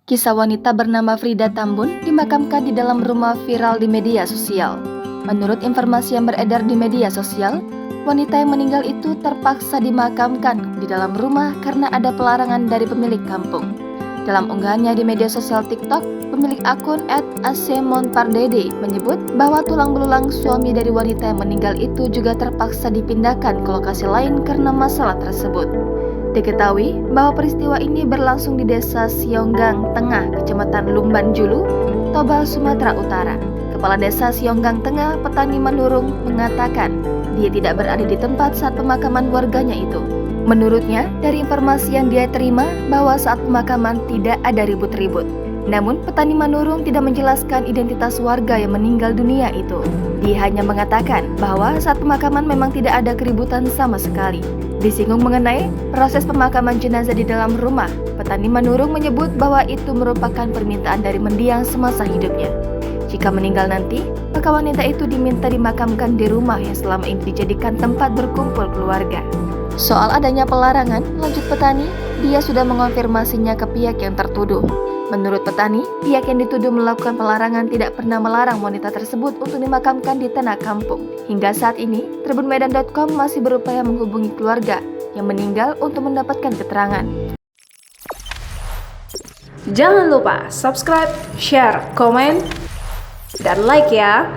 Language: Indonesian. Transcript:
Kisah wanita bernama Frida Tambun dimakamkan di dalam rumah viral di media sosial. Menurut informasi yang beredar di media sosial, wanita yang meninggal itu terpaksa dimakamkan di dalam rumah karena ada pelarangan dari pemilik kampung. Dalam unggahannya di media sosial TikTok, pemilik akun @asemonpardede menyebut bahwa tulang belulang suami dari wanita yang meninggal itu juga terpaksa dipindahkan ke lokasi lain karena masalah tersebut. Diketahui bahwa peristiwa ini berlangsung di desa Sionggang Tengah, Kecamatan Lumban Julu, Toba, Sumatera Utara. Kepala Desa Sionggang Tengah, Petani Manurung, mengatakan dia tidak berada di tempat saat pemakaman warganya itu. Menurutnya, dari informasi yang dia terima bahwa saat pemakaman tidak ada ribut-ribut. Namun, Petani Manurung tidak menjelaskan identitas warga yang meninggal dunia itu. Dia hanya mengatakan bahwa saat pemakaman memang tidak ada keributan sama sekali. Disinggung mengenai proses pemakaman jenazah di dalam rumah, Petani Manurung menyebut bahwa itu merupakan permintaan dari mendiang semasa hidupnya. Jika meninggal nanti, maka wanita itu diminta dimakamkan di rumah yang selama ini dijadikan tempat berkumpul keluarga. Soal adanya pelarangan, lanjut Petani, dia sudah mengonfirmasinya ke pihak yang tertuduh. Menurut Petani, pihak yang dituduh melakukan pelarangan tidak pernah melarang wanita tersebut untuk dimakamkan di tanah kampung. Hingga saat ini, tribunmedan.com masih berupaya menghubungi keluarga yang meninggal untuk mendapatkan keterangan. Jangan lupa subscribe, share, komen, dan like ya!